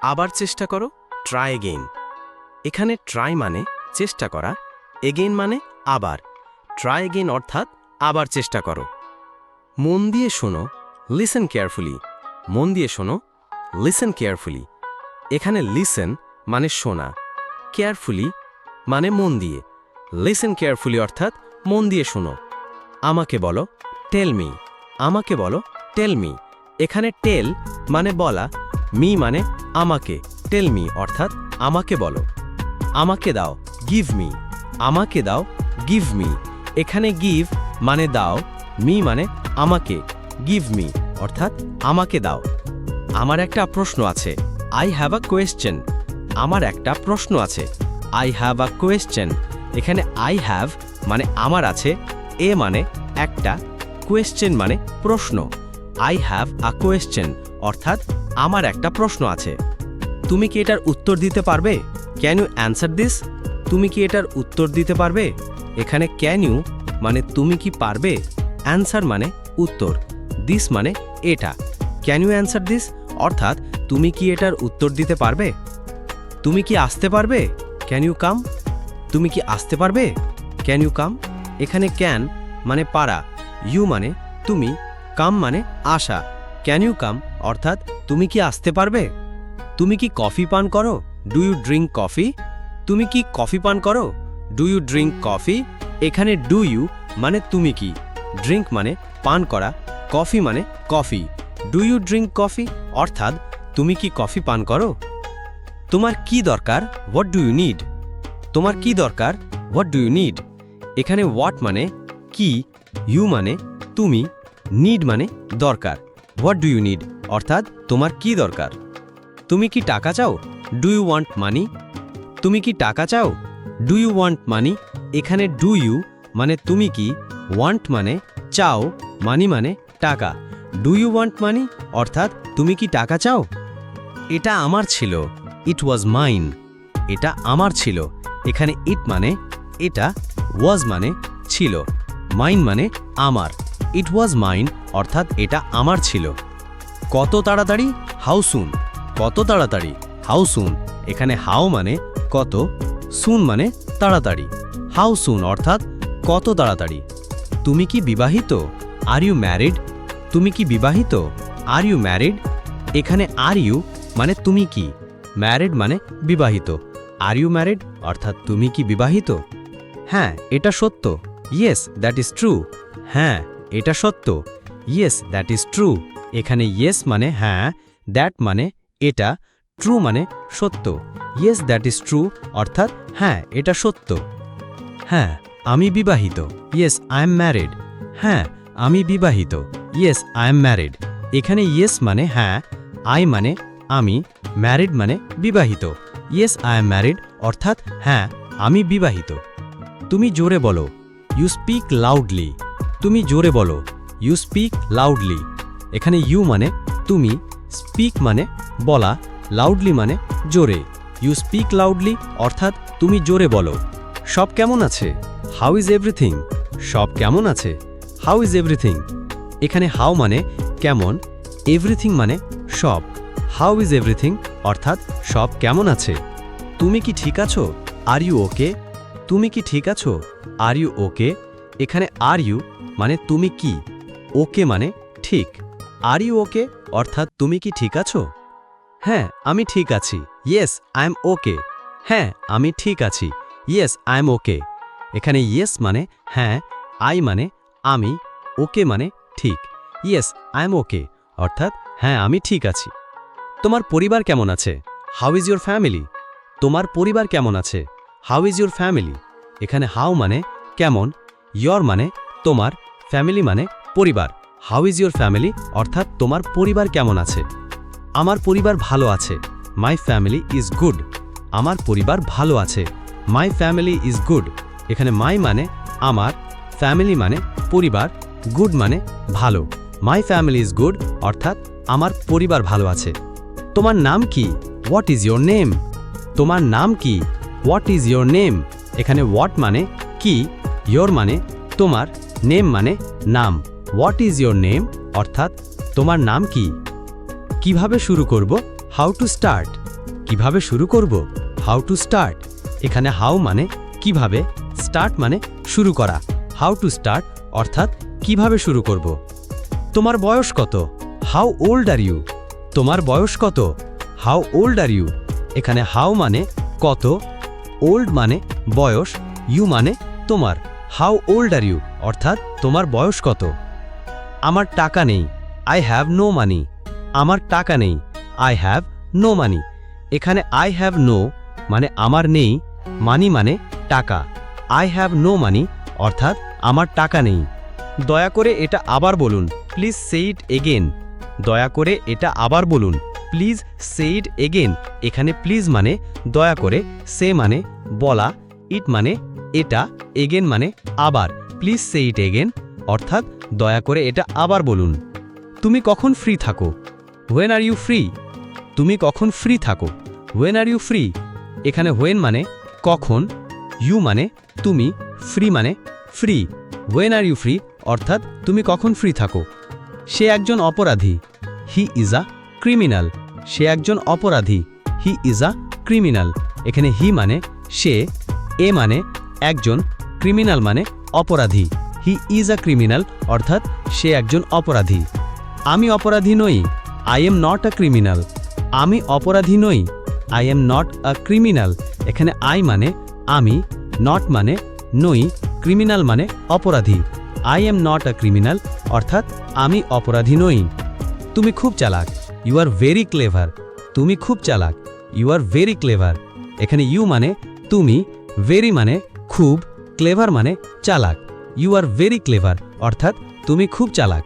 আবার চেষ্টা করো, ট্রাই এগেইন। এখানে ট্রাই মানে চেষ্টা করা, এগেইন মানে আবার। ট্রাই এগেইন অর্থাৎ আবার চেষ্টা করো। মন দিয়ে শোনো, লিসেন কেয়ারফুলি। মন দিয়ে শোনো, লিসেন কেয়ারফুলি। এখানে লিসেন মানে শোনা, কেয়ারফুলি মানে মন দিয়ে। লিসেন কেয়ারফুলি অর্থাৎ মন দিয়ে শোনো। আমাকে বলো, টেল মি। আমাকে বলো, টেল মি। এখানে টেল মানে বলা, মি মানে আমাকে। টেল মি অর্থাৎ আমাকে বলো। আমাকে দাও, গিভ মি। আমাকে দাও, গিভ মি। এখানে গিভ মানে দাও, মি মানে আমাকে, গিভ মি অর্থাৎ আমাকে দাও। আমার একটা প্রশ্ন আছে, আই হ্যাভ আ কোয়েশ্চেন। আমার একটা প্রশ্ন আছে, আই হ্যাভ আ কোয়েশ্চেন। এখানে আই হ্যাভ মানে আমার আছে, এ মানে একটা, কোয়েশ্চেন মানে প্রশ্ন। আই হ্যাভ আ কোয়েশ্চেন অর্থাৎ আমার একটা প্রশ্ন আছে। তুমি কি এটার উত্তর দিতে পারবে? Can you answer this? তুমি কি এটার উত্তর দিতে পারবে? এখানে ক্যান ইউ মানে তুমি কি পারবে, অ্যান্সার মানে উত্তর, দিস মানে এটা। ক্যান ইউ অ্যান্সার দিস অর্থাৎ তুমি কি এটার উত্তর দিতে পারবে? তুমি কি আসতে পারবে? Can you come? তুমি কি আসতে পারবে? Can you come? এখানে ক্যান মানে পারা, ইউ মানে তুমি, কাম মানে আসা। ক্যান ইউ কাম অর্থাৎ তুমি কি আসতে পারবে? তুমি কি কফি পান করো? Do you drink coffee? তুমি কি কফি পান করো? Do you drink coffee? এখানে ডু ইউ মানে তুমি কি, ড্রিঙ্ক মানে পান করা, কফি মানে coffee. Do you drink coffee অর্থাৎ তুমি কি কফি পান করো? তোমার কি দরকার? What do you need? তোমার কি দরকার? What do you need? এখানে হোয়াট মানে কি, ইউ মানে তুমি, নিড মানে দরকার। হোয়াট ডু ইউ নিড অর্থাৎ তোমার কি দরকার? তুমি কি টাকা চাও? Do you want money? তুমি কি টাকা চাও? Do you want money? এখানে ডু ইউ মানে তুমি কি, ওয়ান্ট মানে চাও, মানি মানে টাকা। ডু ইউ ওয়ান্ট মানি অর্থাৎ তুমি কি টাকা চাও? এটা আমার ছিল, ইট ওয়াজ মাইন। এটা আমার ছিল। এখানে ইট মানে এটা, ওয়াজ মানে ছিল, মাইন মানে আমার। ইট ওয়াজ মাইন অর্থাৎ এটা আমার ছিল। কত তাড়াতাড়ি? হাউ সুন। কত তাড়াতাড়ি? হাউ সুন। এখানে হাউ মানে কত, সুন মানে তাড়াতাড়ি। হাউ সুন অর্থাৎ কত তাড়াতাড়ি। তুমি কি বিবাহিত? Are you married? তুমি কি বিবাহিত? Are you married? এখানে আর ইউ মানে তুমি কি, ম্যারিড মানে বিবাহিত। আর ইউ ম্যারিড অর্থাৎ তুমি কি বিবাহিত? হ্যাঁ, এটা সত্য। Yes, that is true. হ্যাঁ, এটা সত্য। Yes, that is true. এখানে ইয়েস মানে হ্যাঁ, দ্যাট মানে এটা, ট্রু মানে সত্য। ইয়েস, দ্যাট ইজ ট্রু অর্থাৎ হ্যাঁ, এটা সত্য। হ্যাঁ, আমি বিবাহিত। Yes, I am married. হ্যাঁ, আমি বিবাহিত। Yes, I am married. এখানে ইয়েস মানে হ্যাঁ, আই মানে আমি, ম্যারিড মানে বিবাহিত। ইয়েস, আই এম ম্যারিড অর্থাৎ হ্যাঁ, আমি বিবাহিত। তুমি জোরে বলো, ইউ স্পিক লাউডলি। তুমি জোরে বলো, ইউ স্পিক লাউডলি। এখানে ইউ মানে তুমি, স্পিক মানে বলা, লাউডলি মানে জোরে। ইউ স্পিক লাউডলি অর্থাৎ তুমি জোরে বলো। সব কেমন আছে? How is everything? সব কেমন আছে? How is everything? এখানে হাউ মানে কেমন, এভরিথিং মানে সব। হাউ ইজ এভরিথিং অর্থাৎ সব কেমন আছে। তুমি কি ঠিক আছো? Are you okay? তুমি কি ঠিক আছো? Are you okay? এখানে আর ইউ মানে তুমি কি, ওকে মানে ঠিক। আর ইউ ওকে অর্থাৎ তুমি কি ঠিক আছো? হ্যাঁ, আমি ঠিক আছি। ইয়েস, আই এম ওকে। হ্যাঁ, আমি ঠিক আছি। ইয়েস, আই এম ওকে। এখানে ইয়েস মানে হ্যাঁ, আই মানে আমি, ওকে মানে ঠিক। ইয়েস, আই এম ওকে অর্থাৎ হ্যাঁ, আমি ঠিক আছি। তোমার পরিবার কেমন আছে? How is your family? তোমার পরিবার কেমন আছে? How is your family? এখানে হাউ মানে কেমন, ইয়র মানে তোমার, ফ্যামিলি মানে পরিবার। হাউ ইজ ইউর ফ্যামিলি অর্থাৎ তোমার পরিবার কেমন আছে। আমার পরিবার ভালো আছে। My family is good. আমার পরিবার ভালো আছে। My family is good. এখানে মাই মানে আমার, ফ্যামিলি মানে পরিবার, গুড মানে ভালো। মাই ফ্যামিলি ইজ গুড অর্থাৎ আমার পরিবার ভালো আছে। তোমার নাম কি? What is your name? তোমার নাম কি? What is your name? এখানে হোয়াট মানে কি, ইয়োর মানে তোমার, নেম মানে নাম। হোয়াট ইজ ইয়োর নেম অর্থাৎ তোমার নাম কি। কিভাবে শুরু করব? How to start. কিভাবে শুরু করব? How to start. এখানে হাউ মানে কিভাবে, স্টার্ট মানে শুরু করা। হাউ টু স্টার্ট অর্থাৎ কিভাবে শুরু করব। তোমার বয়স কত? How old are you? তোমার বয়স কত? How old are you? এখানে হাউ মানে কত, ওল্ড মানে বয়স, ইউ মানে তোমার। হাউ ওল্ড আর ইউ অর্থাৎ তোমার বয়স কত। আমার টাকা নেই, আই হ্যাভ নো মানি। আমার টাকা নেই, আই হ্যাভ নো মানি। এখানে আই হ্যাভ নো মানে আমার নেই, মানি মানে টাকা। আই হ্যাভ নো মানি অর্থাৎ আমার টাকা নেই। দয়া করে এটা আবার বলুন, প্লিজ সে ইট এগেন। দয়া করে এটা আবার বলুন, প্লিজ সে ইট এগেন। এখানে প্লিজ মানে দয়া করে, সে মানে বলা, ইট মানে এটা, এগেন মানে আবার। প্লিজ সে ইট এগেন অর্থাৎ দয়া করে এটা আবার বলুন। তুমি কখন ফ্রি থাকো? When are you free? তুমি কখন ফ্রি থাকো? When are you free? এখানে হোয়েন মানে কখন, ইউ মানে তুমি, ফ্রি মানে free. When are you free অর্থাৎ তুমি কখন ফ্রি থাকো। সে একজন অপরাধী, হি ইজ আ ক্রিমিনাল। সে একজন অপরাধী, হি ইজ আ ক্রিমিনাল। এখানে হি মানে সে, এ মানে একজন, ক্রিমিনাল মানে অপরাধী। হি ইজ আ ক্রিমিনাল অর্থাৎ সে একজন অপরাধী। আমি অপরাধী নই, I am not a criminal. আমি অপরাধী নই, I am not a criminal. এখানে আই মানে আমি, নট মানে নই, ক্রিমিনাল মানে অপরাধী। I am not a criminal অর্থাৎ আমি অপরাধী নই। তুমি খুব চালাক, ইউ আর ভেরি ক্লেভার। তুমি খুব চালাক, ইউ আর ভেরি ক্লেভার। এখানে ইউ মানে তুমি, ভেরি মানে খুব, ক্লেভার মানে চালাক। ইউ আর ভেরি ক্লেভার অর্থাৎ তুমি খুব চালাক।